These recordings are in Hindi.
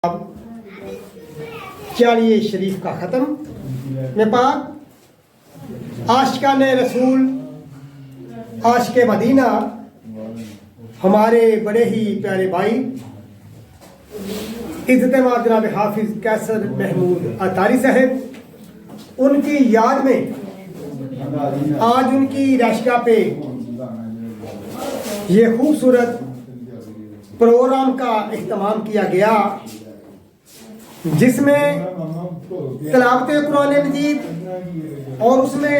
40 शरीफ का ख़त्म में पाक आशिकान रसूल आशिक मदीना हमारे बड़े ही प्यारे भाई इज़्ज़त-ए-माब जनाब हाफिज़ कैसर महमूद अतारी साहब, उनकी याद में आज उनकी राशिका पे ये खूबसूरत प्रोग्राम का इख्तिताम किया गया, जिसमें तिलावत कुरान मजीद और उसमें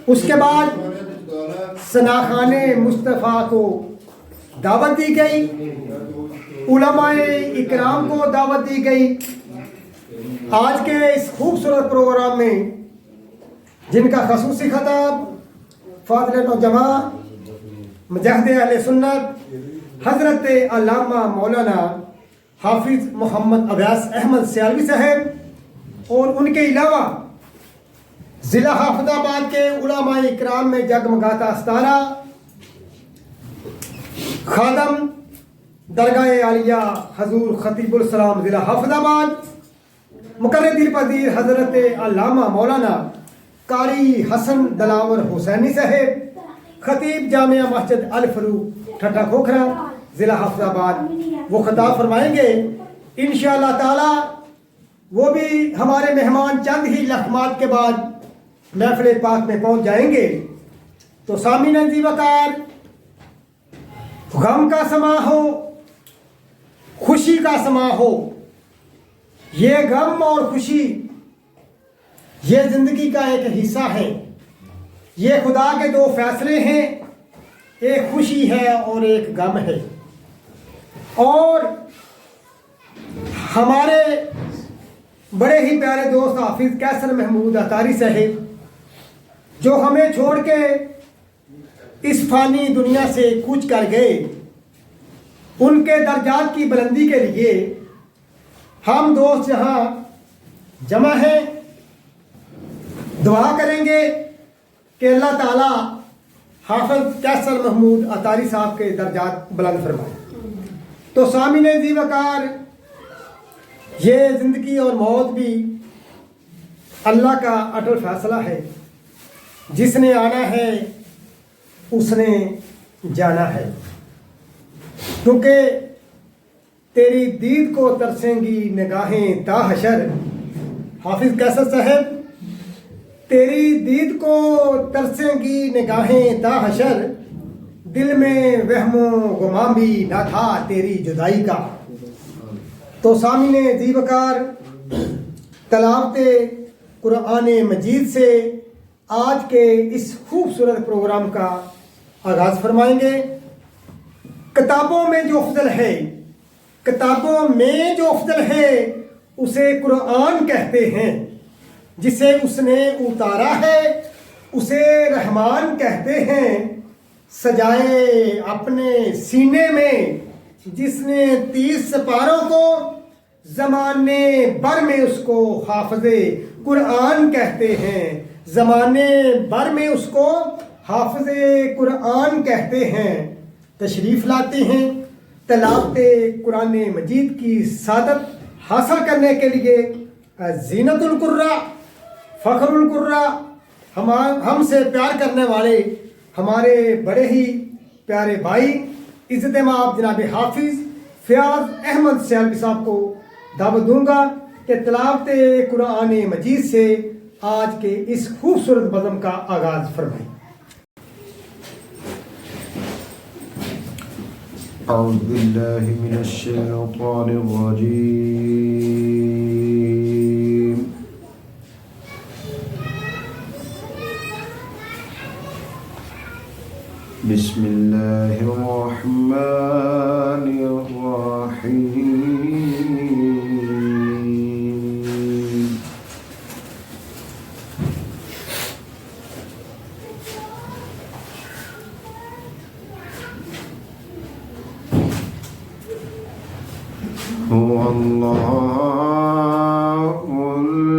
उसके बाद सनाखाने मुस्तफ़ा को दावत दी गई, उलमाए इकराम को दावत दी गई। आज के इस खूबसूरत प्रोग्राम में जिनका खसूसी खताब फाज़िल नौजवां मुजाहिद अहले सुन्नत हज़रत अल्लामा मौलाना हाफिज़ मोहम्मद अब्बास अहमद सियालवी साहब और उनके अलावा ज़िला हाफिज़ाबाद के उलमाए इकराम में जगमगाता सितारा खादम दरगाह आलिया हजूर खतीबुल सलाम ज़िला हाफिज़ाबाद मुकर्रर दिल पजीर हज़रत अल्लामा मौलाना कारी हसन दलावर हुसैनी साहब खतीब जामिया मस्जिद अल फरूक ठट्टा खोखरा ज़िला हाफिज़ाबाद वो खिताब फरमाएंगे इंशाअल्लाह ताला। वो भी हमारे मेहमान चंद ही लम्हात के बाद महफिल पाक में पहुंच जाएंगे। तो सामीन जी वकार, गम का समा हो, खुशी का समा हो, ये गम और खुशी ये जिंदगी का एक हिस्सा है। ये खुदा के दो फैसले हैं, एक खुशी है और एक गम है। और हमारे बड़े ही प्यारे दोस्त हाफिज़ कैसर महमूद अतारी साहब जो हमें छोड़ के इस फानी दुनिया से कूच कर गए, उनके दर्जात की बुलंदी के लिए हम दोस्त यहाँ जमा हैं। दुआ करेंगे कि अल्लाह ताला हाफिज़ कैसर महमूद अतारी साहब के दर्जात बुलंद फरमाए। तो सामीने जी वकार, ये ज़िंदगी और मौत भी अल्लाह का अटल फैसला है। जिसने आना है उसने जाना है, क्योंकि तेरी दीद को तरसेंगी निगाहें ताहशर। हाफिज़ कैसर साहब, तेरी दीद को तरसेंगी निगाहें ताहशर, दिल में वहमो गुमां भी ना था तेरी जुदाई का। तो सामीने जी वकार, तिलावत कुरान मजीद से आज के इस खूबसूरत प्रोग्राम का आगाज़ फरमाएंगे। किताबों में जो अफजल है, किताबों में जो अफजल है उसे कुरान कहते हैं। जिसे उसने उतारा है उसे रहमान कहते हैं। सजाए अपने सीने में जिसने 30 सिपारों को, ज़माने भर में उसको हाफ़िज़े कुरान कहते हैं। ज़माने भर में उसको हाफ़िज़े कुरान कहते हैं। तशरीफ़ लाते हैं तिलावत कुरान मजीद की सादत हासिल करने के लिए ज़ीनतुल कुर्रा, फ़ख्रुल कुर्रा, हमसे प्यार करने वाले हमारे बड़े ही प्यारे भाई इज़्ज़त-ए-माब जनाब हाफिज़ फ़याज़ अहमद सियालवी साहब को दावत दूंगा कि तिलावत कुरान मजीद से आज के इस खूबसूरत बज़म का आगाज़ फरमाएं। अऊज़ु बिल्लाहि मिनश शैतानिर रजीम। बिस्मिल्लाहिर रहमानिर रहीम।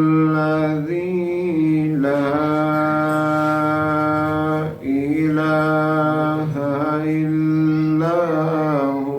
हुवल्लाहुल्लज़ी ला इलाहा इल्ला हू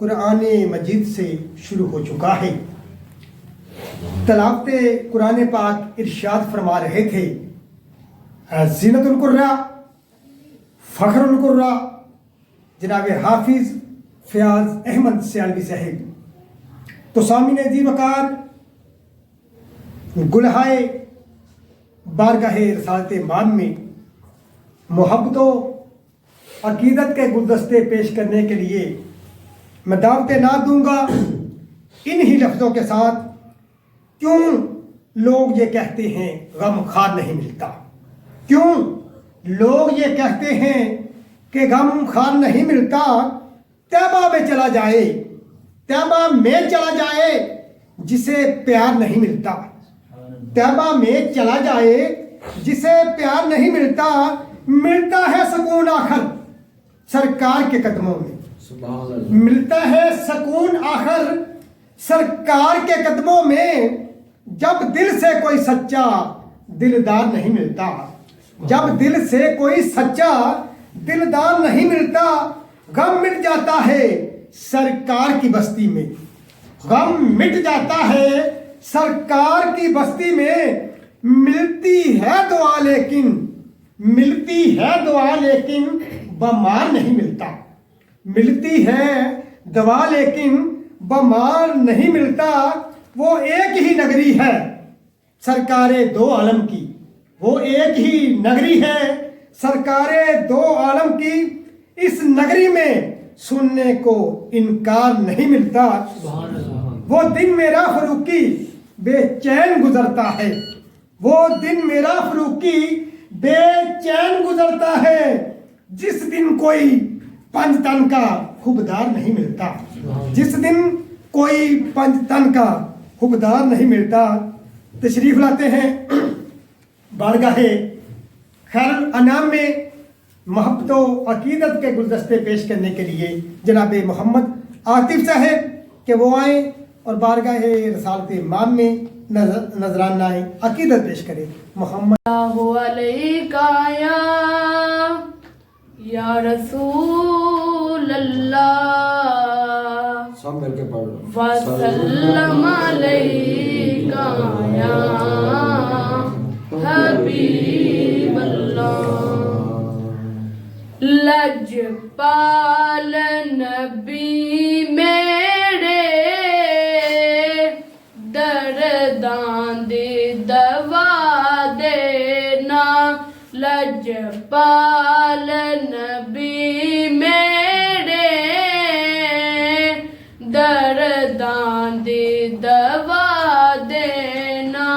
कुरान मजीद से शुरू हो चुका है। तलावत कुरान पाक इरशाद फरमा रहे थे, ज़ीनतुल कुर्रा, फ़ख्रुल कुर्रा, जनाब हाफिज़ फ़याज़ अहमद सियालवी साहिब। तो सामीन जी वकार गुलहाए बारगाहे रसालत माम में मोहब्बतों अकीदत के गुलदस्ते पेश करने के लिए मैं दावतें ना दूंगा इन्हीं लफ्ज़ों के साथ। क्यों लोग ये कहते हैं गम खार नहीं मिलता? क्यों लोग ये कहते हैं कि गम खार नहीं मिलता? तैबा में चला जाए, तैबा में चला जाए जिसे प्यार नहीं मिलता। तैबा में चला जाए जिसे प्यार नहीं मिलता, मिलता है सुकून आखिर सरकार के कदमों में। मिलता है सकून आखिर सरकार के कदमों में, जब दिल से कोई सच्चा दिलदार नहीं मिलता। जब दिल से कोई सच्चा दिलदार नहीं मिलता, गम मिट जाता है सरकार की बस्ती में। गम मिट जाता है सरकार की बस्ती में। मिलती है दुआ लेकिन, मिलती है दुआ लेकिन बमार नहीं मिलता। मिलती है दवा लेकिन बमार नहीं मिलता। वो एक ही नगरी है सरकारे दो आलम की। वो एक ही नगरी है सरकारे दो आलम की। इस नगरी में सुनने को इनकार नहीं मिलता। वो दिन मेरा फरूकी बेचैन गुजरता है। वो दिन मेरा फरूकी बेचैन गुजरता है, जिस दिन कोई पंचतन का खुबदार नहीं मिलता। जिस दिन कोई पंचतन का खुबदार नहीं मिलता। तशरीफ लाते हैं बारगाहे खैरुल अनाम में मोहब्बत अकीदत के गुलदस्ते पेश करने के लिए जनाब मोहम्मद आतिफ साहब के वो आए और बारगाहे रसालत इमाम में नजराना अकीदत पेश करें। मोहम्मद या रसूल अल्लाह सब मिलके पढ़ लो। वसल्लम अलैका या हबीब अल्लाह। लजपाल नबी मेरे दर्दां दी दवा देना। लजपाल नबी मेरे दर्दां दी दवा देना।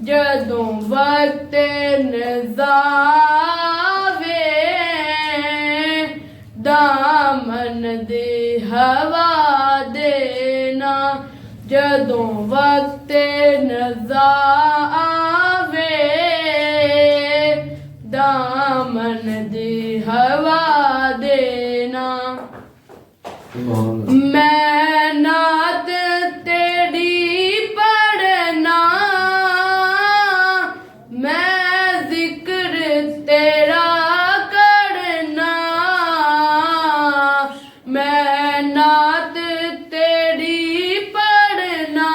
जदों वक्त नज़ावे दामन दी हवा देना। जदों वक्त नज़ावे दामन दी हवा देना। मैं नात तेरी पढ़ना, मैं जिक्र तेरा करना। मैं नात तेरी पढ़ना,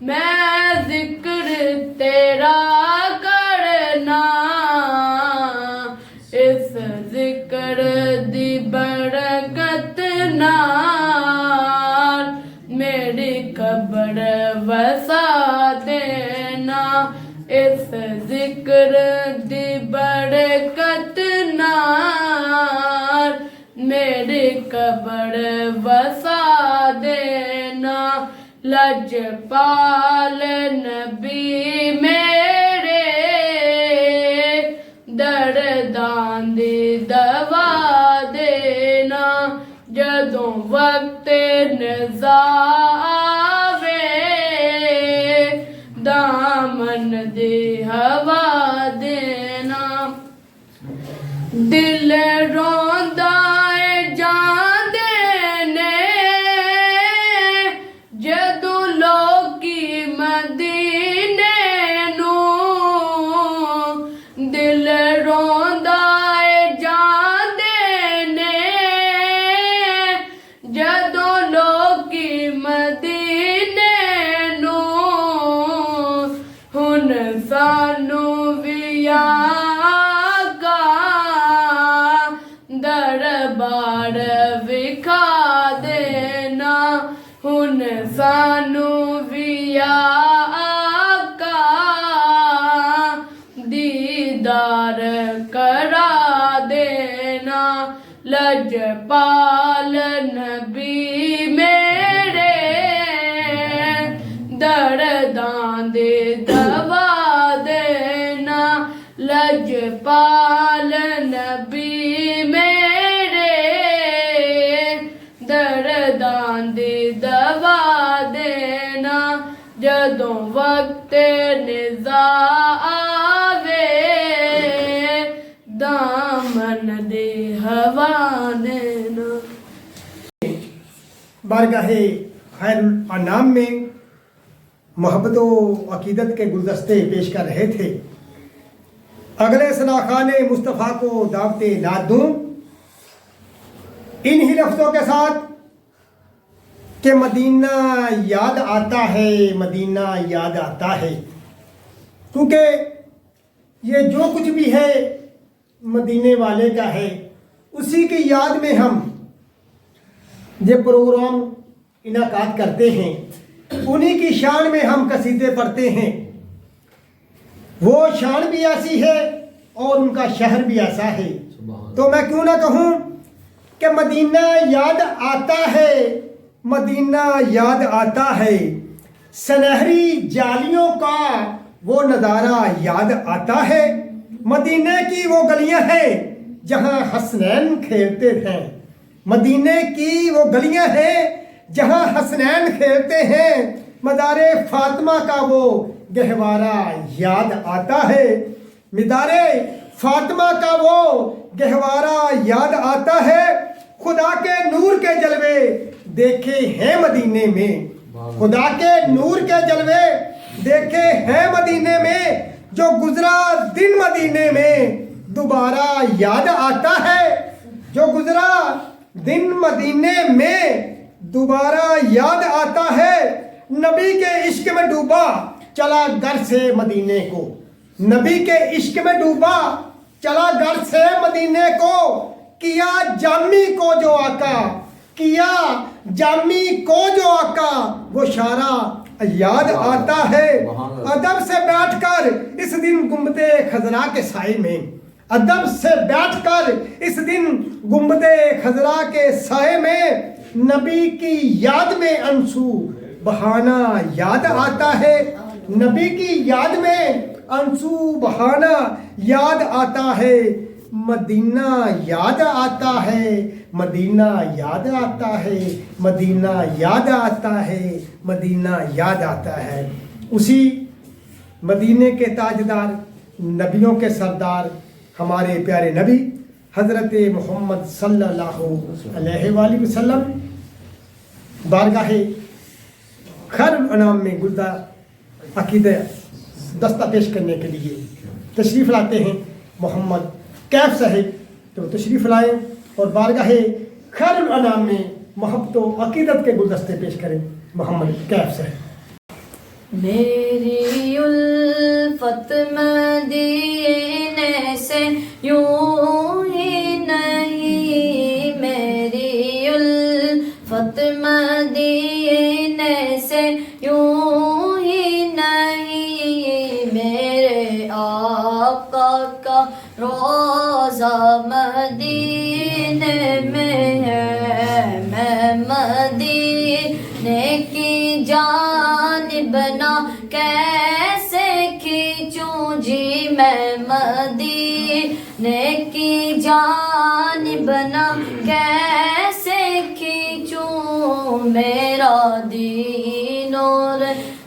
मैं जिक्र तेरा करना। इस जिक्र दी बरकत नाल मेरी कब्र वसा देना। इस जिक्र दी बरकत नाल मेरी कब्र वसा देना। लजपाल नबी मेरे दर्दां दी दवा देना। जदों वक्त नज़ावे दामन दी हवा देना। दिल रोंदा है जांदे ने जदों लोकी मदीने नूं। दिल रोंदा है जांदे ने जदों लोकी मदीने नूं। हुन सानू भी आका दरबार विखा देना। हुन सानू भी आका दीदार करा देना। लजपाल नबी मेरे दर्दां दे दवा देना। लजपाल नबी मेरे दर्दां दे दवा देना। जदों वक्त निज़ा आवे दामन दे हवा देना। बारगाहे खैरुल अनाम में मोहब्बत व अकीदत के गुलदस्ते पेश कर रहे थे। अगले सनाखाने मुस्तफ़ा को दावते ला दूं इन ही लफ्ज़ों के साथ कि मदीना याद आता है, मदीना याद आता है, क्योंकि ये जो कुछ भी है मदीने वाले का है। उसी की याद में हम ये प्रोग्राम इनाकात करते हैं, उन्हीं की शान में हम कसीदे पढ़ते हैं। वो शान भी ऐसी है और उनका शहर भी ऐसा है। तो मैं क्यों ना कहूँ कि मदीना याद आता है, मदीना याद आता है, सुनहरी जालियों का वो नज़ारा याद आता है। मदीने की वो गलियां हैं जहाँ हसनैन खेलते हैं, मदीने की वो गलियां हैं जहाँ हसनैन खेलते हैं। मदारे फातिमा का वो गहवारा याद आता है, मदारे फातिमा का वो गहवारा याद आता है। खुदा के नूर के जलवे देखे हैं मदीने में, खुदा के नूर के जलवे देखे हैं मदीने में। जो गुजरा दिन मदीने में दोबारा याद आता है, जो गुजरा दिन मदीने में दोबारा याद आता है। नबी के इश्क में डूबा चला घर से मदीने को, नबी के इश्क में डूबा चला घर से मदीने को। किया जामी को जो आका, किया जामी को जो आका, वो शारा याद आता है। अदब से बैठकर इस दिन गुंबदे खजरा के साए में, अदब से बैठकर इस दिन गुंबदे खजरा के साए में नबी की याद में अंसू बहाना याद आता है, नबी की याद में अंसू बहाना याद आता है। मदीना याद आता है, मदीना याद आता है, मदीना याद आता है, मदीना याद आता है। उसी मदीने के ताजदार, नबियों के सरदार, हमारे प्यारे नबी हज़रत मोहम्मद सल्लल्लाहु अलैहि वसल्लम बारगाहे खैरुल अनाम में गुलदा अकीदे दस्ता पेश करने के लिए तशरीफ़ लाते हैं मोहम्मद कैफ साहिब। तो तशरीफ़ लाएँ और बारगाहे खैरुल अनाम में मोहब्बत व अकीदत के गुलदस्ते पेश करें मोहम्मद कैफ साहिब। मेरी उल्फत मदीने से यूं ही नहीं, मेरी उल्फत मदीने से यूं ही नहीं। मेरे आका का रोज़ा मदीने में है, मैं मदीने की जानिब ना कैसे खींचूं जी, मैं मदीने की जानिब ना कैसे खींचूं। मेरा दीन और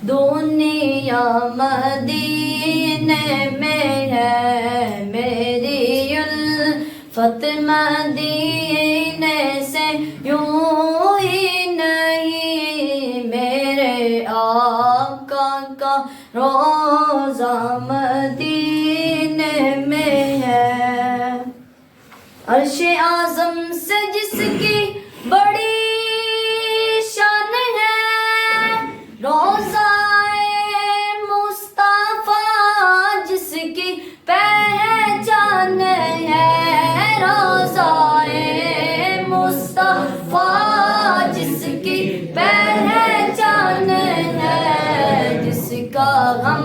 दुनिया मदीने में है, मेरी उल्फत मदीने से यूं ही नहीं। मेरे आका का रोज़ा मदीने में है। अर्श-ए आज़म से जिसकी बड़ी शान है, रोज़ा-ए मुस्तफ़ा जिसकी पहचान है, रोज़ा-ए मुस्तफ़ा जिसकी पहचान है। जिसका हम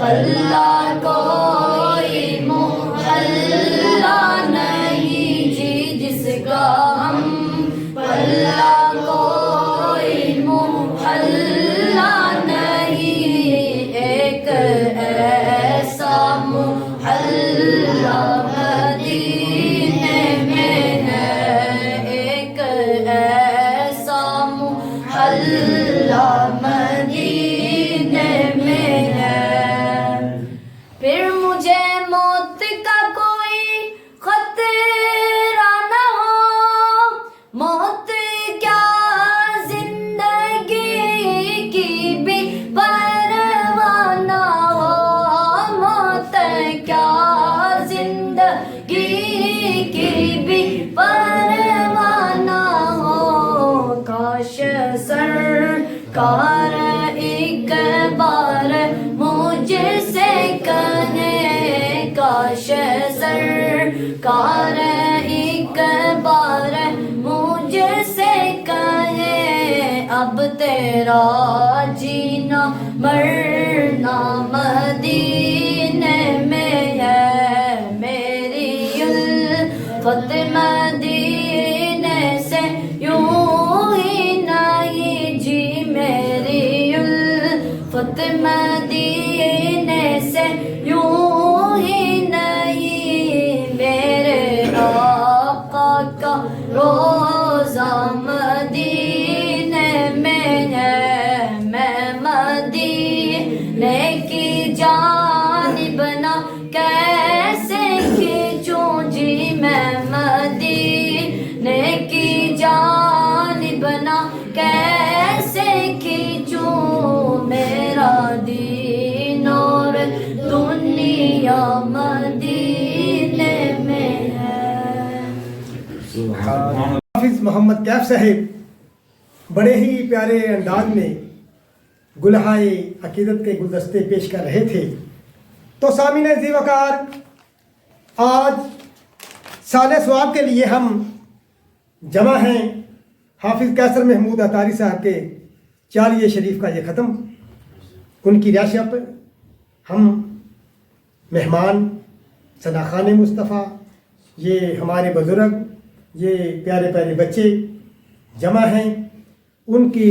पल्ला कोई मुहल्ला नहीं जी, जिसका हम पल्ला कोई मुहल्ला नहीं। एक ऐसा मुहल्ला मदीने में है, एक ऐसा मुहल्ला मदीने में है। फिर मुझे मौत का कोई खतरा कार एक बार मुझसे कहने काश सरकार एक बार मुझसे कहे अब तेरा जीना मरना मदीने में है मेरी उल्फत मदीने से यूं ही नहीं जी मेरी उल्फत मदीने से यूं ही नहीं मेरे आका का रोज़ा मदीने में है मैं मदीने की जानिब ना कैसे खींचूं जी मैं मदीने की जानिब ना कैसे खींचूं मेरा दीन और दुनिया मदीने में है। हाफिज मोहम्मद कैफ साहिब बड़े ही प्यारे अंदाज में गुलहाए अकीदत के गुलदस्ते पेश कर रहे थे। तो सामीन ज़ीवकार, आज साले सवाब के लिए हम जमा हैं हाफिज कैसर महमूद अतारी साहब के चालिये शरीफ का ये ख़त्म। उनकी रिहाइश पर हम मेहमान सनाखान मुस्तफ़ा, ये हमारे बुज़ुर्ग, ये प्यारे प्यारे बच्चे जमा हैं। उनकी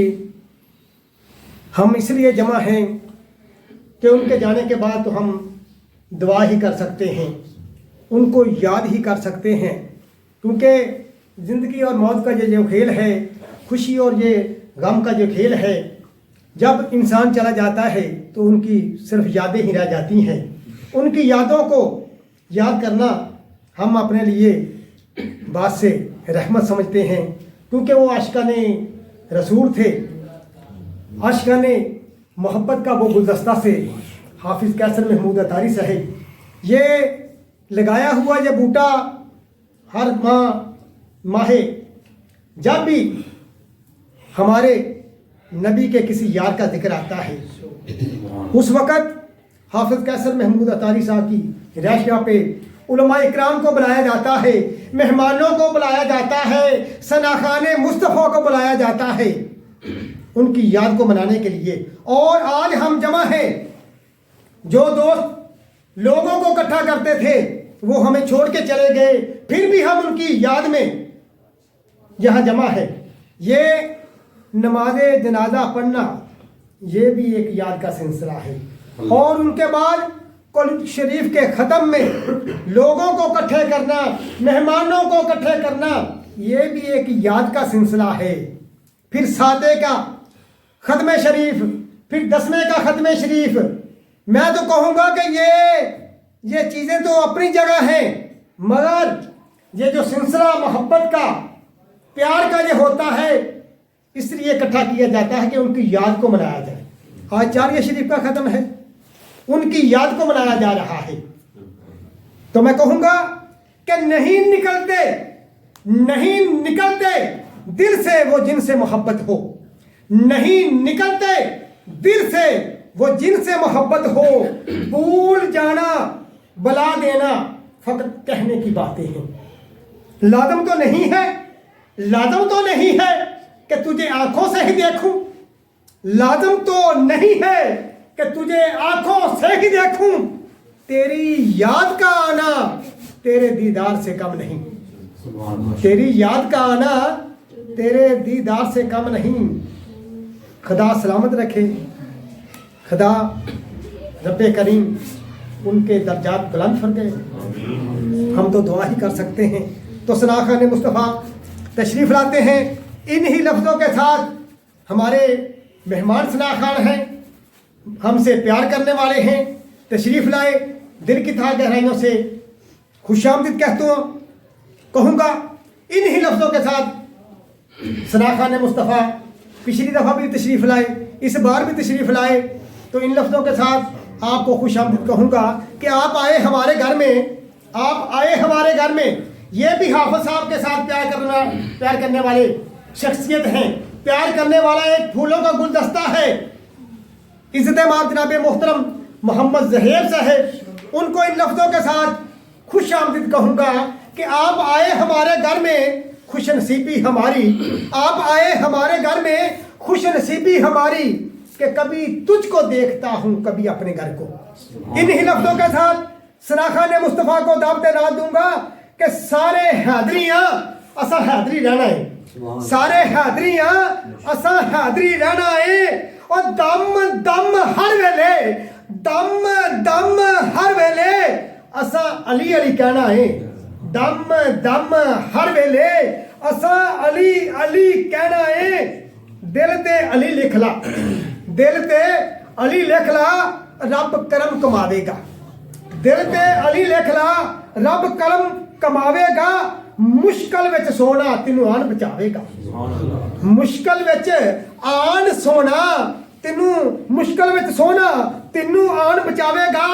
हम इसलिए जमा हैं कि उनके जाने के बाद तो हम दुआ ही कर सकते हैं, उनको याद ही कर सकते हैं, क्योंकि ज़िंदगी और मौत का ये जो खेल है, खुशी और ये गम का जो खेल है, जब इंसान चला जाता है तो उनकी सिर्फ यादें ही रह जाती हैं। उनकी यादों को याद करना हम अपने लिए बात से रहमत समझते हैं, क्योंकि वो आशिकाने रसूल थे, आशिकाने मोहब्बत का वो गुलदस्ता से हाफिज कैसर महमूद अतारी साहब, ये लगाया हुआ ये बूटा हर माहे जब भी हमारे नबी के किसी यार का जिक्र आता है, उस वक़्त हाफिज कैसर महमूद अतारी साहब की रिहाइश पे उलमा इकराम को बुलाया जाता है, मेहमानों को बुलाया जाता है, सनाखाने मुस्तफ़ा को बुलाया जाता है उनकी याद को मनाने के लिए। और आज हम जमा हैं, जो दोस्त लोगों को इकट्ठा करते थे वो हमें छोड़ के चले गए, फिर भी हम उनकी याद में यहाँ जमा है। ये नमाज जनाजा पढ़ना ये भी एक याद का सिलसिला है, और उनके बाद कुल शरीफ के ख़त्म में लोगों को इकट्ठे करना, मेहमानों को इकट्ठे करना, ये भी एक याद का सिलसिला है। फिर सादे का ख़त्म शरीफ, फिर 10वें का ख़त्म शरीफ। मैं तो कहूँगा कि ये चीज़ें तो अपनी जगह हैं, मगर ये जो सिलसिला मोहब्बत का, प्यार का ये होता है, इसलिए इकट्ठा किया जाता है कि उनकी याद को मनाया जाए। आज चालिये शरीफ का ख़त्म है, उनकी याद को मनाया जा रहा है। तो मैं कहूँगा कि नहीं निकलते दिल से वो जिनसे मोहब्बत हो, नहीं निकलते दिल से वो जिनसे मोहब्बत हो। भूल जाना, बला देना फकत कहने की बातें हैं। लाजम तो नहीं है कि तुझे आंखों से ही देखूं, लाजम तो नहीं है कि तुझे आंखों से ही देखूं। तेरी याद का आना तेरे दीदार से कम नहीं, तेरी याद का आना तेरे दीदार से कम नहीं। खुदा सलामत रखे, खुदा रब्बे करीम उनके दर्जात बुलंद फरमाए। हम तो दुआ ही कर सकते हैं। तो सनाखान मुस्तफ़ा तशरीफ़ लाते हैं। इन्हीं लफ्ज़ों के साथ हमारे मेहमान सनाखान हैं, हमसे प्यार करने वाले हैं, तशरीफ़ लाए। दिल की था गहराइयों से खुशामदीद कहूँगा इन्हीं लफ्ज़ों के साथ। सनाखान मुस्तफ़ा पिछली दफ़ा भी तशरीफ़ लाए, इस बार भी तशरीफ़ लाए, तो इन लफ्ज़ों के साथ आपको खुशामदीद कहूँगा कि आप आए हमारे घर में। ये भी हाफिज़ साहब के साथ प्यार करने वाले शख्सियत हैं, प्यार करने वाला एक फूलों का गुलदस्ता है। इज्जत माब जनाब मोहतरम मोहम्मद जहेब साहब, उनको इन लफ्ज़ों के साथ खुश आमदीद कहूँगा कि आप आए हमारे घर में, खुश नसीबी हमारी, आप आए हमारे घर में, खुश नसीबी हमारी, कि कभी तुझको देखता हूँ कभी अपने घर को। इन ही लफ्ज़ों के साथ सनाखान मुस्तफ़ा को दावत ना दूंगा कि सारे हैदरियाँ असा हैदरी रहना है, सारे हैदरियाँ असा हैदरी रहना है। और दम दम हर वेले, दम दम हर वेले असा अली अली कहना है, दम दम हर वेले असा अली अली कहना है। दिल ते अली लिख ला, दिल ते अली लिख ला, रब करम कमावेगा। दिल ते अली लिख ला, रब करम कमावेगा। मुश्किल विच सोना तेनू आन बचावेगा, मुश्किल विच आन सोना तेनू, मुश्किल विच सोना तेनू आन बचावेगा।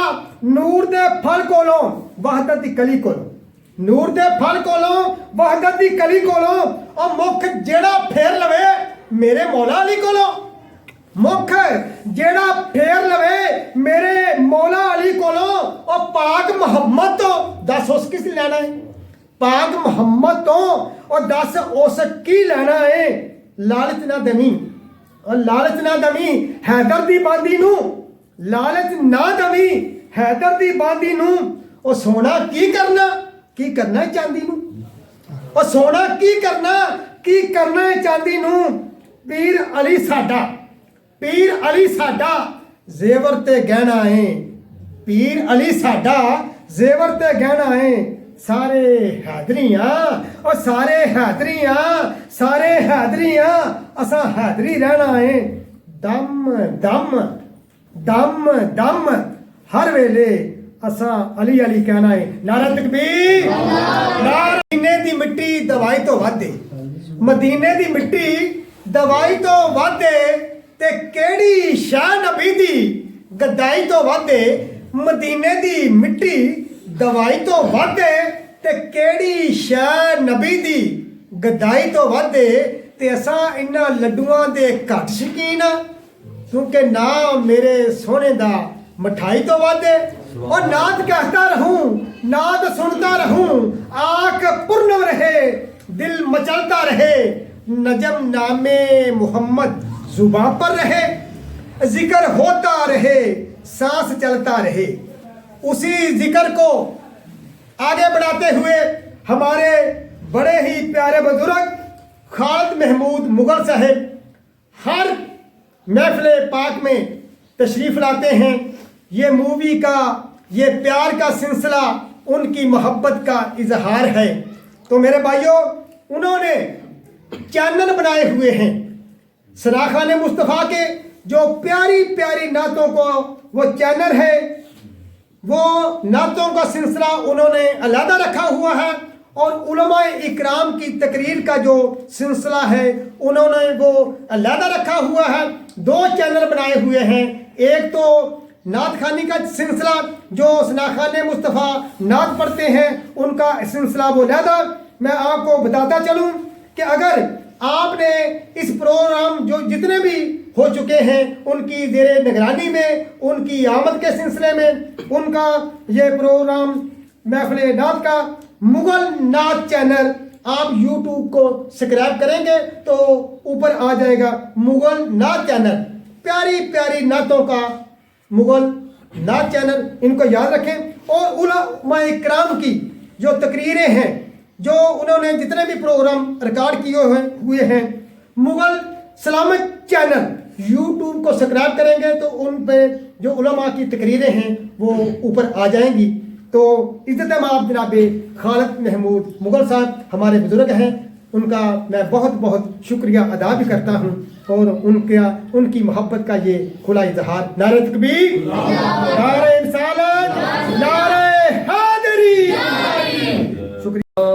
नूर दे फल कोलों वहदत दी कली कोलों, नूर दे फल कोलों वहदत दी कली कोलों। और मुख जेड़ा फेर लवे मेरे मौला अली कोलों, मुख जेड़ा फेर लवे मेरे मौला अली कोलों। और पाक मोहम्मद तो दस उस किस लेना है, पाक मोहम्मद तो और दस उस की लेना है। लालच ना दमी, और लालच ना दमी हैदर दी बांदी नू, लालच ना दमी हैदर दी बांदी नू। और सोना की करना है चांदी नू, और सोना की करना है चांदी नू। पीर अली साडा, पीर अली साडा जेवर ते गहना है, पीर अली साडा जेवर ते गहना है। सारे हैदरियाँ और सारे हैदरियाँ, सारे हैदरियाँ असा हैदरी रहना है। दम दम दम दम हर वेले असा अली अली कहना है। नारा तकबीर, नारा। मदीने दी मिट्टी दवाई तो वादे, मदीने दी मिट्टी दवाई तो वादे, ते केड़ी शाह नबी दी गद्दाई तो वादे। मदीने दी मिट्टी दवाई तो वादे, ते केड़ी शाह नबी दी गद्दाई तो वादे। ते असा इन्ना लड्डुआं दे घट शकीन आ, क्योंकि ना मेरे सोने दा मिठाई तो वादे। और नात कहता रहूं, नात सुनता रहूं, आंख पूर्ण रहे, दिल मचलता रहे। नजम नामे मोहम्मद जुबान पर रहे, जिक्र होता रहे, सांस चलता रहे। उसी जिक्र को आगे बढ़ाते हुए हमारे बड़े ही प्यारे बुजुर्ग खालिद महमूद मुगल साहब हर महफिल पाक में तशरीफ लाते हैं। ये मूवी का, ये प्यार का सिलसिला उनकी मोहब्बत का इजहार है। तो मेरे भाइयों, उन्होंने चैनल बनाए हुए हैं सनाखान मुस्तफ़ा के, जो प्यारी प्यारी नातों को वो चैनल है, वो नातों का सिलसिला उन्होंने अलहदा रखा हुआ है। और उलमाए इकराम की तकरीर का जो सिलसिला है उन्होंने वो अलहदा रखा हुआ है। दो चैनल बनाए हुए हैं, एक तो नात खानी का सिलसिला जो सनाखान मुस्तफ़ा नात पढ़ते हैं उनका सिलसिला वो अलहदा। मैं आपको बताता चलूँ कि अगर आपने इस प्रोग्राम जो जितने भी हो चुके हैं उनकी ज़ेरे निगरानी में, उनकी आमद के सिलसिले में, उनका ये प्रोग्राम महफिल नात का मुगल नात चैनल आप YouTube को सब्सक्राइब करेंगे तो ऊपर आ जाएगा मुगल नात चैनल। प्यारी प्यारी नातों का मुगल नात चैनल, इनको याद रखें। और उलमा इकराम की जो तकरीरें हैं, जो उन्होंने जितने भी प्रोग्राम रिकॉर्ड किए हुए हैं, मुगल सलामत चैनल YouTube को सब्सक्राइब करेंगे तो उन पे जो उलमा की तकरीरें हैं वो ऊपर आ जाएंगी। तो इज़्ज़त माब जनाब खालिद महमूद मुगल साहब हमारे बुजुर्ग हैं, उनका मैं बहुत बहुत शुक्रिया अदा भी करता हूँ। और उनकी मोहब्बत का ये खुला इजहार। नारे तकबीर, नारे रिसालत, नारे हैदरी। शुक्रिया।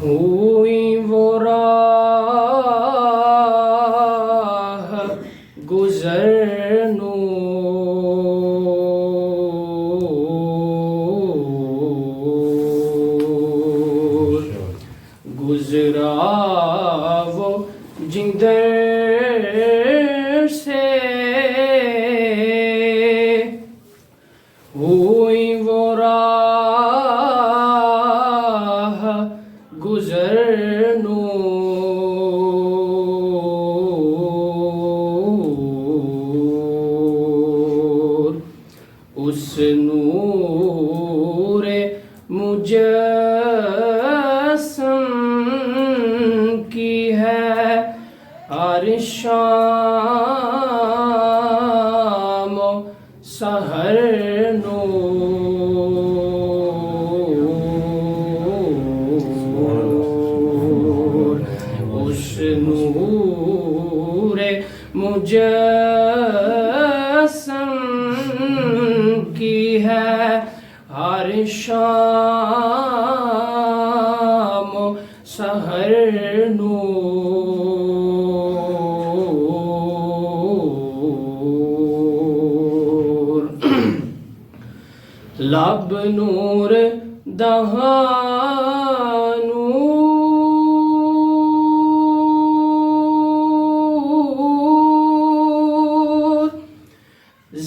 हुई वो राह गुजर नूर, गुजरा वो जिंदर से, हुई वो राह गुजर नूर, उस नूर मुजस्सम की है हर शाम सहर नूर, उस नूर मुजस्सम की है हर शाम सहर नूर, लब नूर दहां नूर,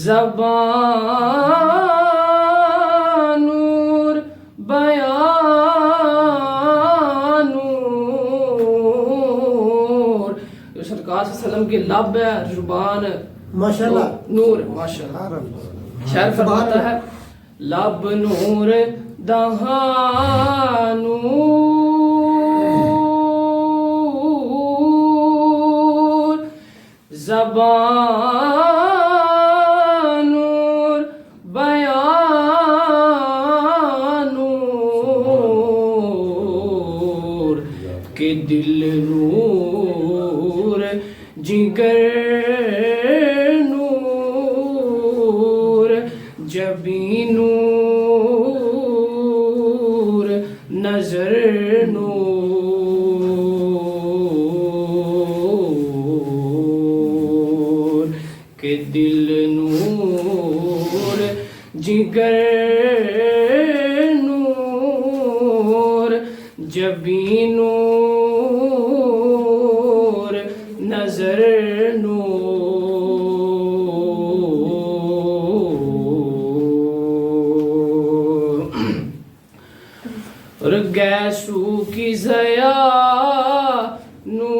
ज़बान नूर, बयान नूर। जो सरकार सल्लम की लब है, जुबान माशाल्लाह। नूर, माशाल्लाह। शायर फरमाता है लब नूर दहां नूर, ज़बान नूर, बयान नूर, के दिल नूर, जिगर नूर, जबी नूर, नजर नूर, के दिल नूर, जिगर नूर, जबी नूर, नजर नूर, गैसू की ज़या नूर,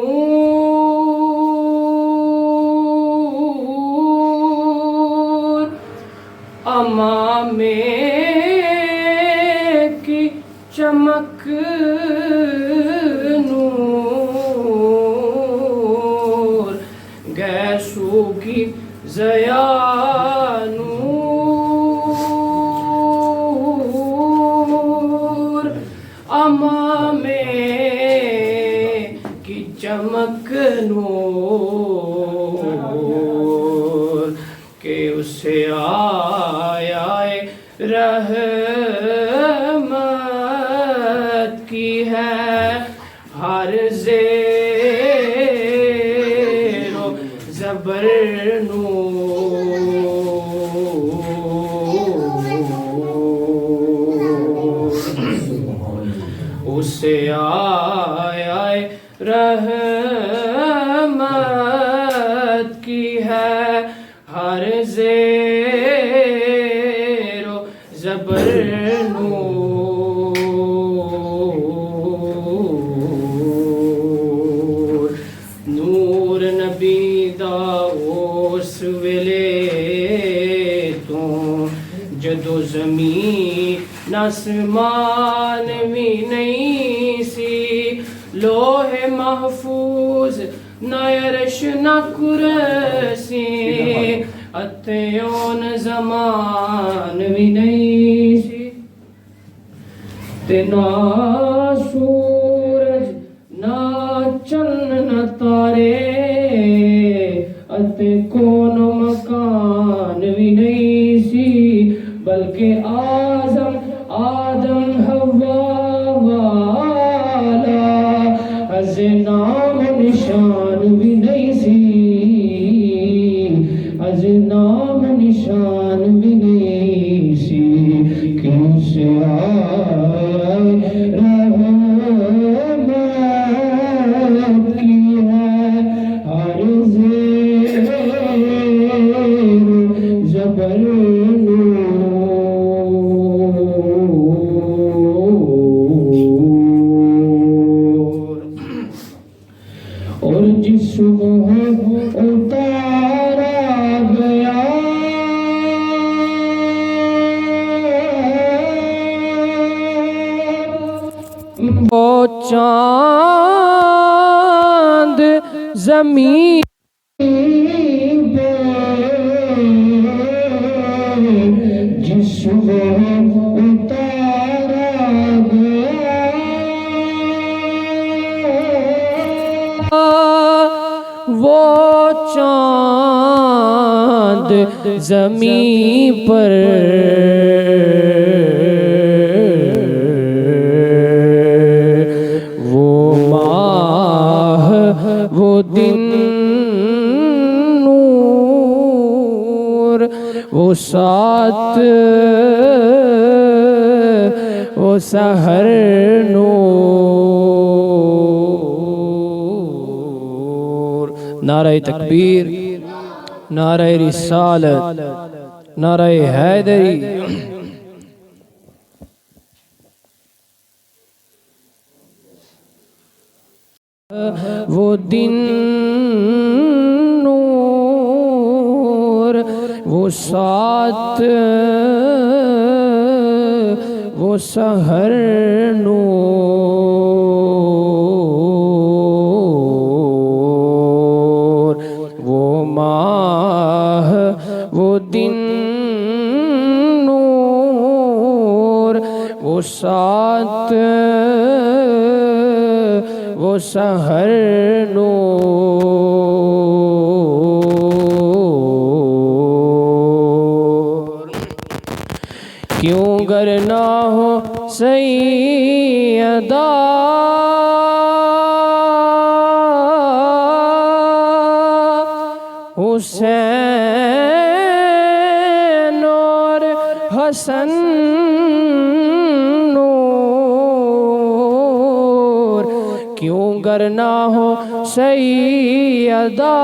अमामे की चमक नूर, गैसू की ज़या नूर, अमामे की चमक नूर, के उसे आया रहमत की है हर ज़ेरो ज़बर नूर, उसे आया रहमत की है हर ज़ेरो ज़बर नूर, नूर नबी दा उस वेले तो जदों ज़मीन आसमान भी नहीं सी, लोहे महफूज ना अरश ना कुरसी, अते ओन ज़मान भी नहीं सी, ते ना सूरज ना चन्न न तारे, अते कौन मकान भी नहीं सी, बल्कि आदम हवा वाला अज नाम निशान भी नहीं सी, अज नाम निशान भी नहीं सी, क्यों से आए रहमत की है हर ज़ेर ज़बर और जिस्म उतारा गया वो चांद ज़मीन पे जिस्म उतारा गया वो चांद ज़मीं पर वो माह वो दिन नूर वो सात वो सहर नूर। नारे तकबीर, नारे रिसालत, नारे हैदरी। वो दिन नूर वो सात वो सहर नूर वो माह वो दिन नूर वो सात वो सहर नूर। क्यों गर ना हो सैयदा हुसैन और हसन नूर, क्यों गर ना हो सैयदा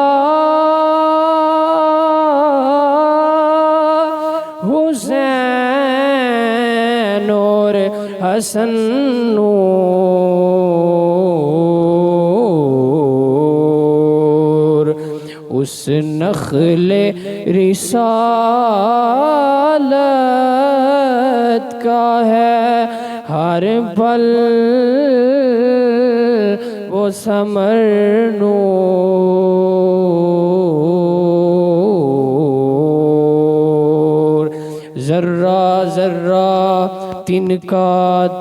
हुसैन और हसन नूर। उस नखले रिसालत का है हर पल वो समर नूर। जर्रा जर्रा तिनका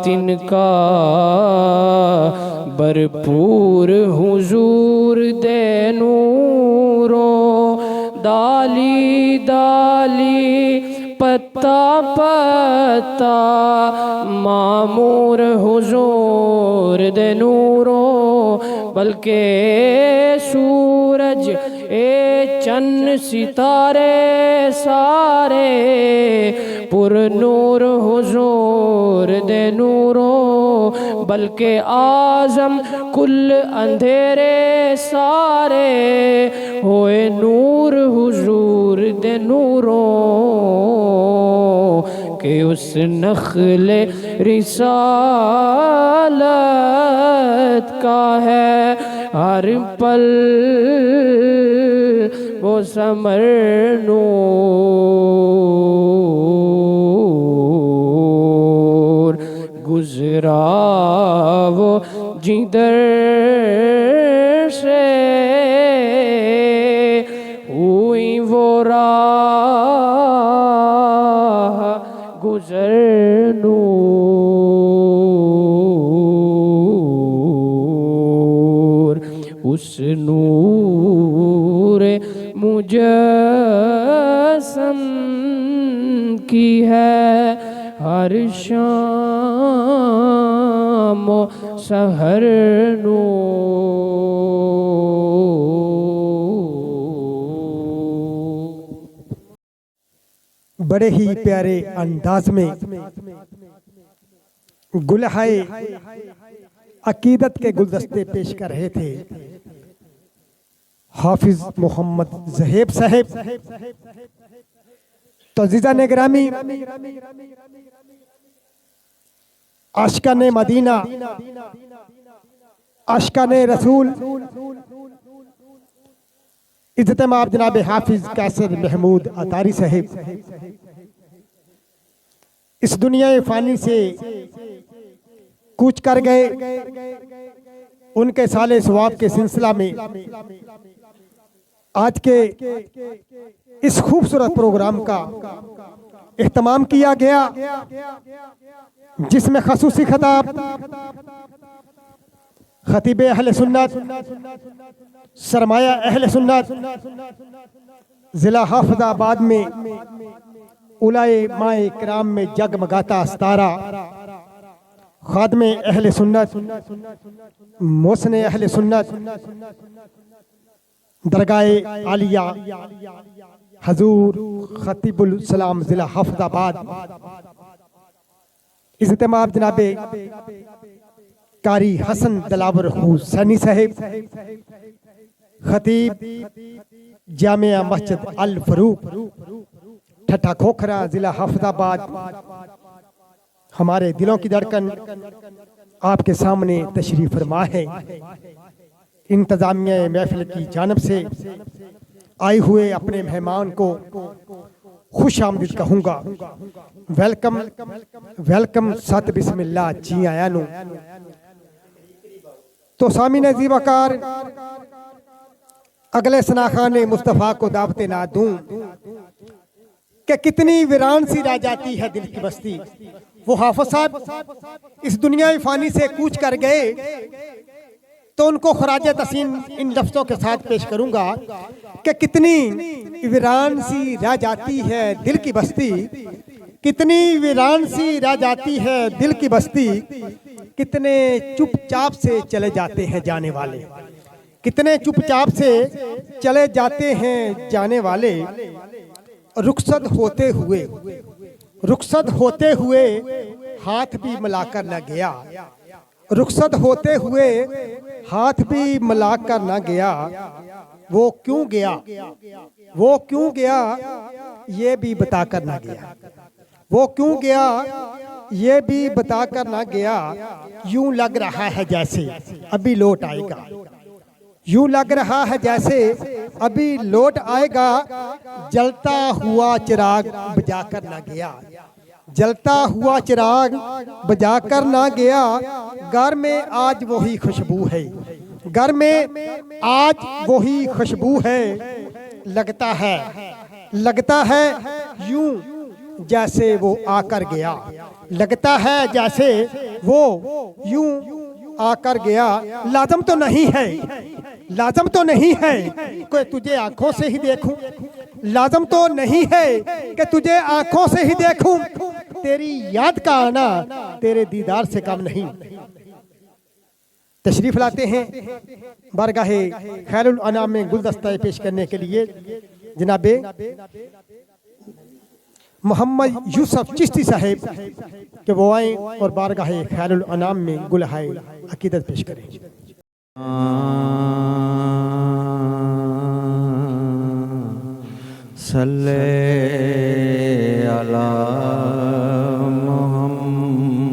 तिनका भरपूर हुजूर दे नूरो, दाली दाली पत्ता पत्ता मामूर हुजूर दे नूरो। बल्कि सूरज ए चन्न सितारे सारे पुर नूर हुजूर दे नूरो। बल्कि आज़म कुल अंधेरे सारे होए नूर हुजूर दे नूरो। के उस नखले रिसालत का है हर पल वो समर नूर। गुजरा वो जिधर से हुई वो राह गुजर नूर। उस नूर मुजस्सम की है हर शाम सहर हर बड़े ही प्यारे अंदाज में गुलहाए अकीदत के गुलदस्ते पेश कर रहे थे हाफिज मोहम्मद जहेब साहेब। तो अज़ीज़ान गिरामी, आशिकाने मदीना, आशिकाने रसूल, इज़्ज़त माब जनाब हाफिज कैसर महमूद अतारी साहिब इस दुनिया फ़ानी से कूच कर गए। उनके साले सवाब के सिलसिला में आज के इस खूबसूरत प्रोग्राम का इख्तिमाम किया गया, जिसमें खसूसी खिताब खतीब अहले सुन्नत, सरमाया अहले सुन्नत, जिला हाफिजाबाद में उलाए माए किराम में जगमगाता सितारा, खादमे अहले सुन्नत, मोहसिने अहले सुन्नत, दरगाहे आलिया हजूर खतीबुल सलाम जिला हाफिजाबाद, इज़्ज़त माब जनाबे कारी हसन दिलावर हुसैनी साहिब, खतीब जामिया मस्जिद अल फरूक ठट्ठा खोखरा जिला हाफिजाबाद, हमारे दिलों की धड़कन आपके सामने तशरीफ फरमा है। इंतजामिया महफिल की जानब से आए हुए अपने मेहमान को खुश आमदीद कहूँगा। वेलकम वेलकम, सत बिस्मिल्लाह, जी आया नु। तो सामीन ज़ीवकार, अगले सनाखाने मुस्तफ़ा को दावते ना दूं कि कितनी वीरान सी रह जाती है दिल की बस्ती। वो हाफिज साहब इस दुनिया फ़ानी से कूच कर गए, तो उनको खराज तस्लीम इन लफ्ज़ों के साथ पेश करूंगा कि कितनी वीरान सी रह जाती है दिल की बस्ती, कितनी वीरान सी रह जाती है दिल की बस्ती, कितने चुपचाप से चले जाते हैं जाने वाले, कितने चुपचाप से चले जाते हैं जाने वाले। रुखसत होते हुए हाथ भी मिलाकर न गया, रुखसत होते हुए हाथ भी मिलाकर न गया। वो क्यों गया, वो क्यों गया, ये भी बताकर ना गया, वो क्यों गया, ये भी बताकर ना गया। यूं लग रहा है जैसे अभी लौट आएगा, यूं लग रहा है जैसे अभी लौट आएगा। जलता हुआ चिराग बुझाकर ना गया, जलता हुआ चिराग बुझाकर ना गया। घर में आज वही खुशबू है, घर में आज वही खुशबू है। लगता है यूं जैसे वो आकर गया, लगता है जैसे वो यूं आकर गया। लाजम तो नहीं है, लाजम तो नहीं है कि तुझे आंखों से ही देखूं, लाजम तो नहीं है कि तुझे आंखों से ही देखूं। तेरी याद का आना तेरे दीदार से कम नहीं। तशरीफ लाते हैं बारगाहे खैरुल अनाम में गुलदस्ता पेश करने के लिए जनाबे मोहम्मद यूसुफ चिश्ती साहेब के वो आए और बारगाहे खैरुल अनाम में गुलहाए अकीदत पेश करें। सल्ले अला मुहम्मदिन,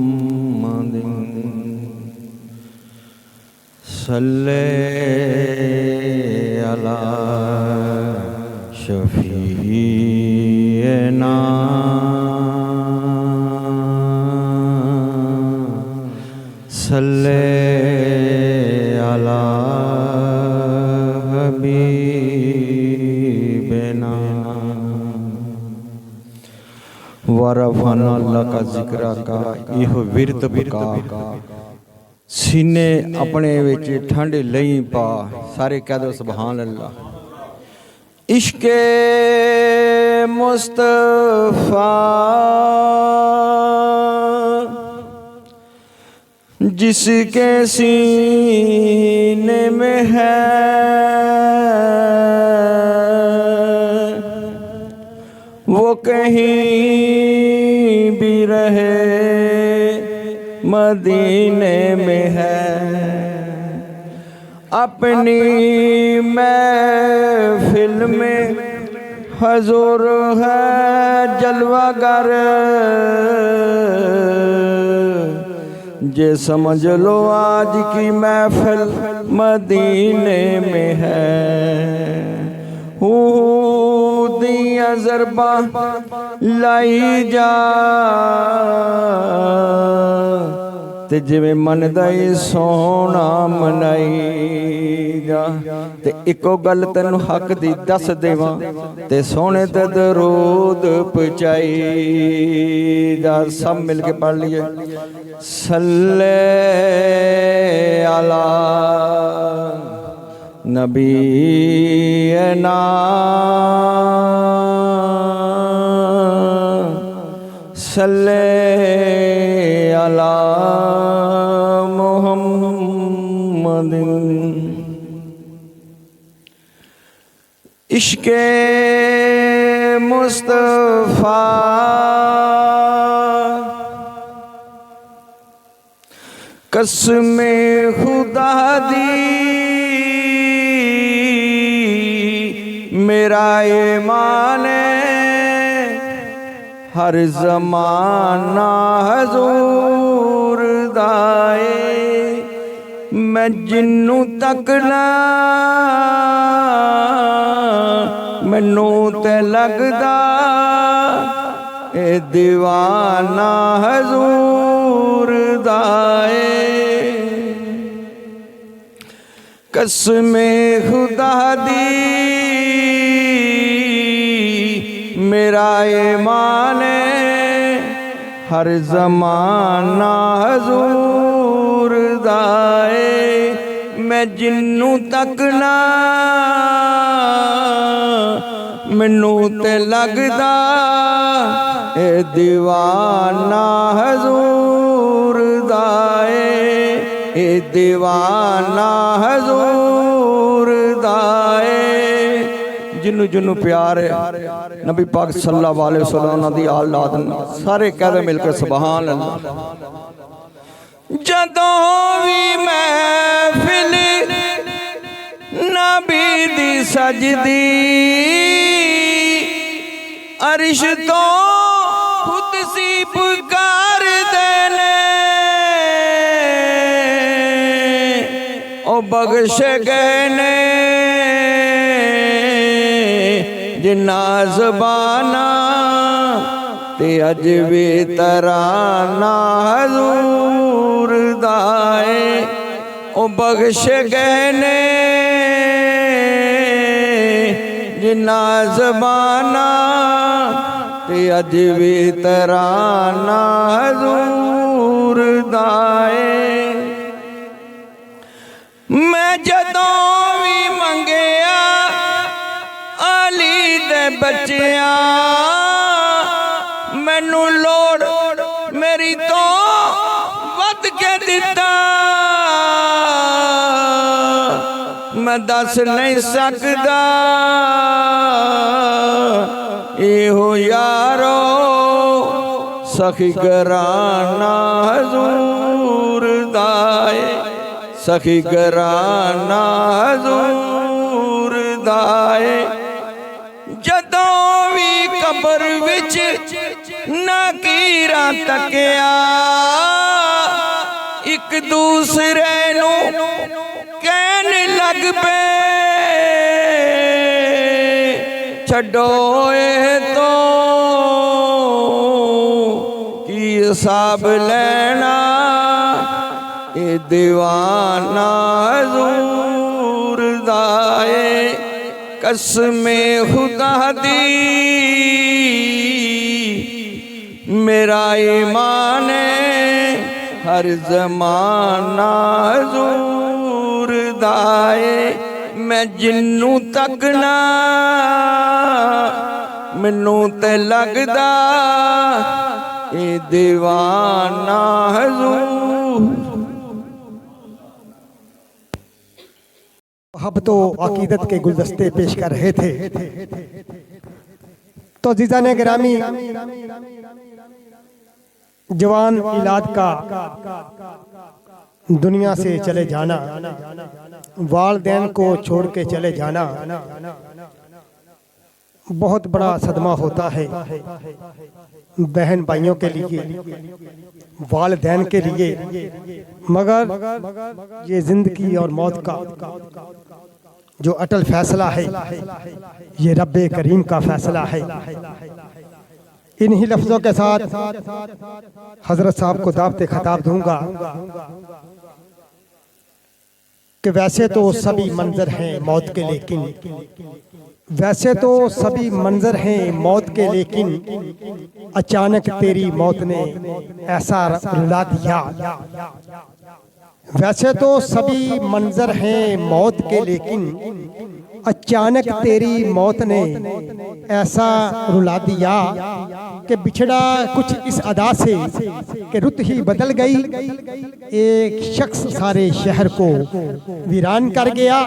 सल्ले अला शफीना, सल्ले अला हबीबना, वरफना लका जिक्रा का। यह विरत बका सीने अपने विच ठंड लई पा। सारे कह दो सुभान अल्लाह। इश्के मुस्तफा जिसके सीने में है वो कहीं भी रहे मदीने में है। अपनी महफिल में हजूर है जलवागर, जे समझ लो आज की महफिल मदीने में है। दिया ज़रबा लाई जा ते जिवें मन दा ही सोना मनाई जा। ते इको गल तैनूं हक दी दस देवां ते सोने ते दरूद पहुंचाई जा। सब मिल के पढ़ लिए सल्ले अला नबीना सल्ले अला मुहम्मदिन। इश्क़े मुस्तफ़ा कसमे खुदा दी मेरा ईमान हर ज़माना हजूर दाए। मैं जिन्नू तकना मैनू ते लगदा ए दीवाना हजूर दाए। कसमे खुदा दी मेरा ईमान हर ज़माना हजूर दाए। मैं जिन्नू तकना मैनू ते लगदा ए दीवाना हजूर दाए। ए दीवाना हजूर दाए। जिन्नू जिन्नू प्यार है नबी पाक सल्लल्लाहु अलैहि वसल्लम दी औलाद सारे कहदे मिलकर सुभान अल्लाह। जदों भी महफिल नबी दी सजदी अरिश तो खुद सी पुकार देने ओ बख्श गए ने जिन्ना ज़बाना ते अज भी तराना हजूर दाए। ओ बख्श गए ने जिन्ना ज़बाना ते अज भी तराना हजूर दाए। मैं जदों भी मंगया अली दे बच्चिया मैनू लोड़ मेरी तो वध के दिता। मैं दस नहीं सकदा इहो यारो सखी घराना हजूर दाए। सखी घराना हजूर दाए। जदों भी कबर विच नकीरा तकिया एक दूसरे नू कहन लग पे छड्डो ए तो की हिसाब लेना ए दीवाना हजूर दाए। कसमे खुदा दी मेरा ईमान हर ज़माना हजूर दाए। मैं जिन्नू तकना मैनू ते लगदा ए दीवाना हजूर अब तो अकीदत के गुलदस्ते पेश कर रहे थे। तो जीजा ने गिरामी, जवान औलाद का दुनिया से चले जाना, वालिदैन को छोड़ के चले जाना बहुत बड़ा सदमा होता है बहन भाइयों के लिए, वालिदैन के लिए। मगर ये जिंदगी और मौत का जो अटल फैसला है, ये रब्बे करीम का फैसला है। इन्हीं लफ्जों के साथ हजरत साहब को दावत खिताब दूंगा कि वैसे तो सभी मंजर हैं मौत के, लेकिन वैसे तो सभी मंजर हैं मौत के, लेकिन अचानक तेरी मौत ने ऐसा रुला दिया। वैसे तो सभी मंजर हैं मौत के, लेकिन अचानक तेरी मौत ने ऐसा रुला दिया कि बिछड़ा कुछ इस अदा से कि रुत ही बदल गई। एक शख्स सारे शहर को वीरान कर गया।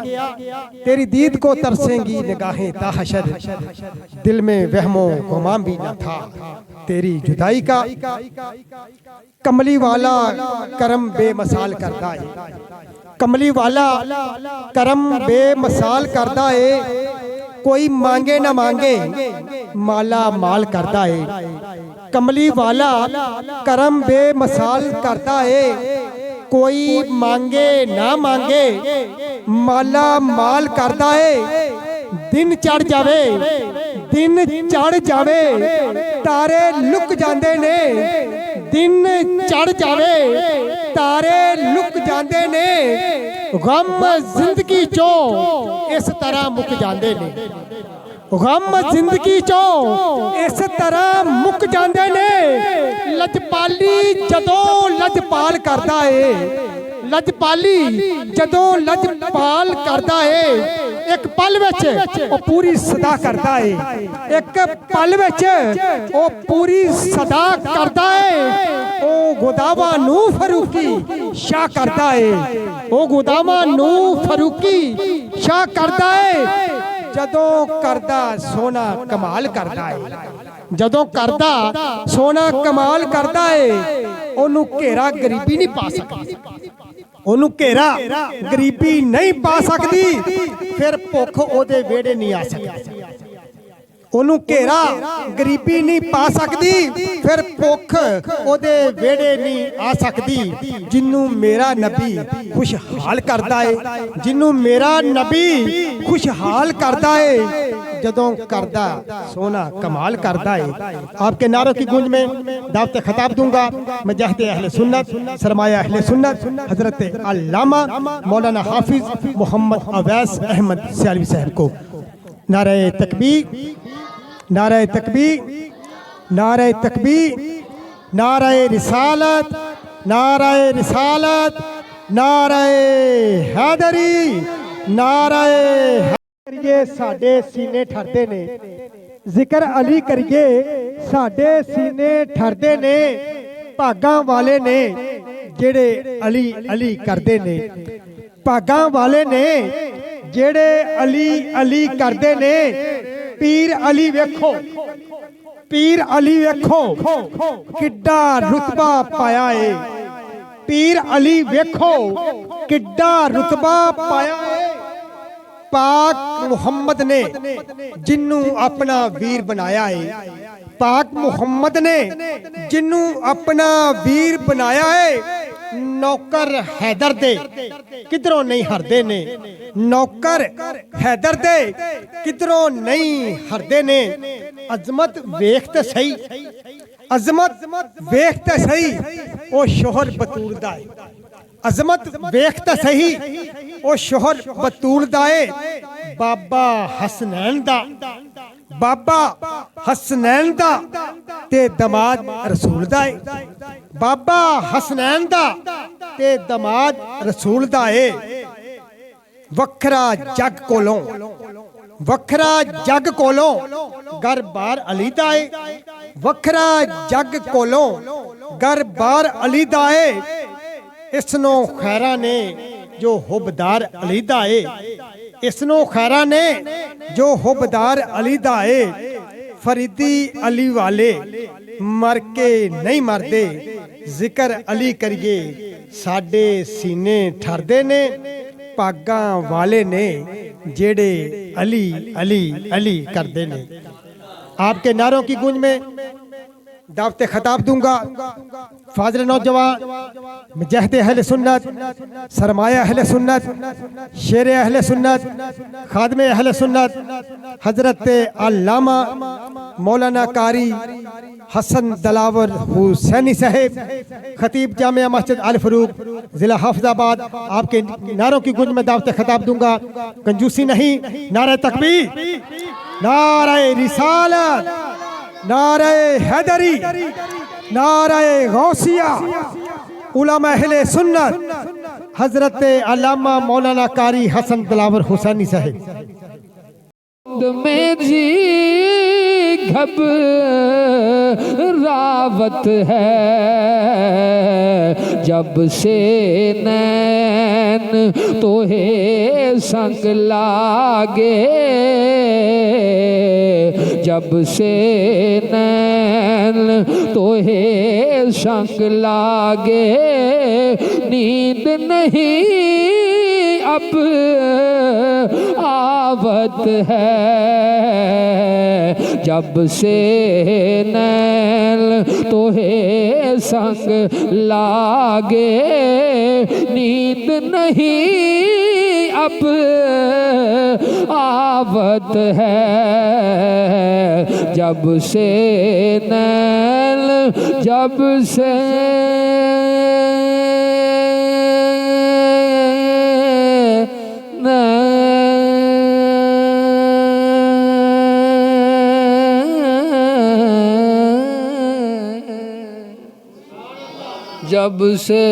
तेरी दीद को तरसेंगी निगाहें ताहशर, दिल में वहमो गुमाम भी न था तेरी जुदाई का। कमली वाला करम बेमिसाल करता है, कमली वाला करम बेमिसाल करता है। कोई मांगे न मांगे माला माल करता है। कमली वाला करम बेमिसाल करता है। कोई मांगे ना मांगे माला माल करता है। दिन चढ़ जावे, दिन चढ़ जावे तारे लुक जांदे ने। दिन चढ़ जावे तारे लुक जांदे ने। गम जिंदगी चो इस तरह मुक जांदे ने। गम जिंदगी चो इस तरह मुक जांदे ने। लजपाली जदों लजपाल करता है, लजपाली जदों लजपाल करता है। एक पल विच वो पूरी सदा करता है। एक पल विच वो पूरी सदा करता है। ओ गोदामा नू फरूकी शाह करता है। ओ गोदामा नू फरूकी शाह करता है। जदों करदा सोना कमाल करता है। जदों करदा सोना कमाल करता है। ओनू घेरा गरीबी नहीं पा सकती, ओनू घेरा गरीबी नहीं पा सकती। फिर भुख ओदे वेड़े नहीं आ सकती। ओनू घेरा गरीबी नहीं पा सकती, फिर भुख ओदे वेड़े नहीं आ सकती। जिन्नू मेरा नबी खुशहाल करता है, जिन्नू मेरा नबी खुशहाल करता है। जदों करदा सोना कमाल करता है। आपके नारों की गूंज में दावत खिताब दूंगा मैं जहते अहले सुन्नत, सरमाया अहले सुन्नत हजरत अल्लामा मौलाना हाफिज मोहम्मद अवैस अहमद सियालवी साहब को। नारे तकबीर, नारे तकबीर, नारे तकबीर, नारे रिसालत, नारे रिसालत, नारे हैदरी, नारे करिए साडे सीने ठरदे ने। जिक्र अली करिए साडे सीने ठरदे ने। भागां वाले ने जेड़े अली अली करदे ने। भागां वाले ने जेड़े अली अली करदे ने। पीर अली वेखो, पीर अली वेखो किड्डा रुतबा पाया है। पीर अली वेखो किड्डा रुतबा पाया है। पाक मुहम्मद ने जिन्नू अपना वीर बनाया है। पाक मुहम्मद ने जिन्नू अपना वीर बनाया है। नौकर हैदर दे किधरों नहीं हरदे ने। नौकर हैदर दे किधरों नहीं हरदे ने। अजमत वेख ते सही, अजमत वेख ते सही ओ शोहर बतूल दा है। अजमत वेख ते सही ओ शोहर बतूल दा है। बाबा हसनैन दा, बाबा हसनैन दा ते दमाद रसूल दा है। बाबा हसनैन दा ते दमाद रसूल दा है। वखरा जग कोलों, वखरा जग कोलों घर बार अली दा है। वखरा जग कोलों घर बार अली दा है। इसनो खैरा ने जो हुबदार अली दा है। इसनों खैरा ने जो हुबदार अली दाए फरीदी अली वाले मर के नहीं मरदे जिक्र अली करिए साडे सीने ठरदे ने पागां वाले ने जेड़े अली अली अली करदे ने। आपके नारों की गूंज में दावते खिताब दूंगा। फाज़िल नौजवान, मुजाहिद अहले सुन्नत, सरमाया अहले सुन्नत, शेर अहले सुन्नत, खादमे अहले सुन्नत हजरत अल्लामा मौलाना कारी हसन दलावर हुसैनी साहेब, खतीब जामिया मस्जिद अल फरूक, जिला हाफिजाबाद। आपके नारों की गूंज में दावते खिताब दूंगा। कंजूसी नहीं। नारे तकबीर, नारे रिसालत, नारे हैदरी, नारे गौसिया, उलमा अहले सुन्नत हजरत अल्लामा मौलाना कारी हसन दलावर हुसैनी साहब। में जी घबरावत है जब से नैन तोहे संग लागे, जब से नैन तोहे संग लागे नींद नहीं अब आवत है, जब से नैन तोहे संग लागे नींद नहीं अब आवत है, जब से नैन जब से जब से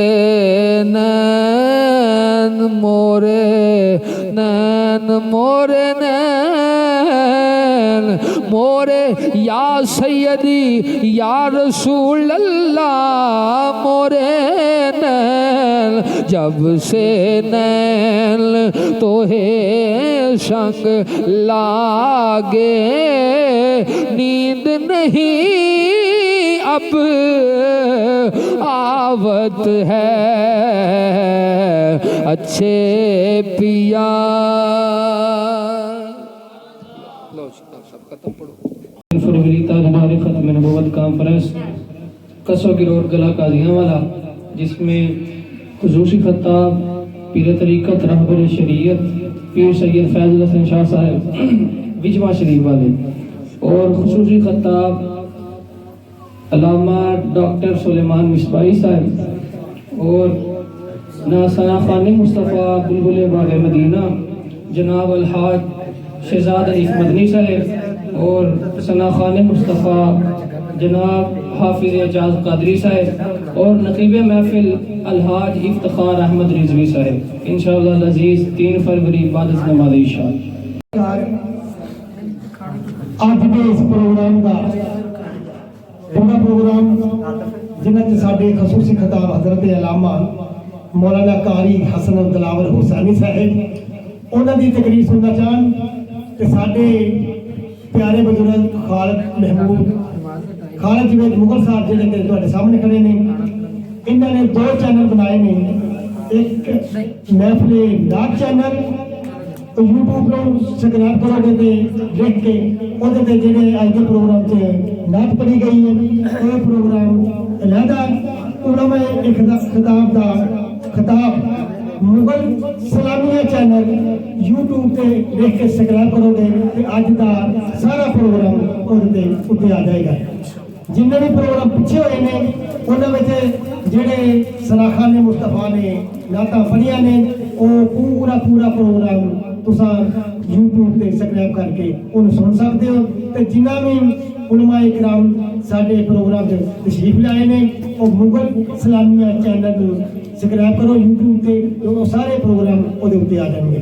नैन मोरे नैन मोरे नैन मोरे या सैयदी या रसूल अल्लाह मोरे नैन, जब से नैन तोहे संग लागे नींद नहीं अब आवत है, अच्छे पिया। फरवरी ताजदार खत्म नबूवत कॉन्फ्रेंस कसो गिरोर गला काजियां वाला, जिसमें खुसूसी खताब पीर तरीक़त रहबर शरीयत पीर सैयद फैज़ुल हसन शाह साहब विजवा शरीफ वाले, और खुसूसी खताब अल्लामा डॉक्टर सुलेमान मिसबाही साहब, और नासना खानी मुस्तफ़ा बुलबुल बाग मदीना जनाब अलहाज शहजाद अरीफ मदनी साहब, और सना खानी मुस्तफ़ा जनाब हाफिज एजाज कादरी साहब, और नकीब महफिल अलहाज इफ्तिखार अहमद रिजवी साहब। इंशाअल्लाह अज़ीज़ 3 फरवरी बाद नमाज़ इशा। आज के इस प्रोग्राम का पूरा प्रोग्राम जिन्हें साढ़े खसूसी खिताब हजरत अल्लामा मौलाना कारी हसन दलावर हुसैनी साहब उन्होंने तकरीर सुनना चाहन तो साढ़े प्यारे बुजुर्ग खालिद महमूद खालिद जवेद मुगल साहब जो सामने खड़े ने, इन्होंने 2 चैनल बनाए ने, एक महफिल नात चैनल यूट्यूब को सब्सक्राइब करोगे तो देख के उहदे ते जेहड़े अज के प्रोग्राम से नात पढ़ी गई है वो प्रोग्राम अलहदा उलमा खिताब का खिताब मुगल सलामिया चैनल यूट्यूब पे देख के सब्सक्राइब करोगे तो अज का सारा प्रोग्राम उहदे उत्ते आ जाएगा। जिन्ने भी प्रोग्राम पिछे हुए ने उन्होंने जेडे सलाखाने मुस्तफा ने नाता पढ़िया ने वो पूरा प्रोग्राम तुसा यूट्यूब पे सब्सक्राइब करके उन्हें सुन सकते हो। तो जिन्ना भी उलमा इकराम साडे प्रोग्राम से तशरीफ लाए ने वो मुगल सलामिया चैनल सब्सक्राइब करो यूट्यूब पे, तो सारे प्रोग्राम उहदे उत्ते आ जाएंगे।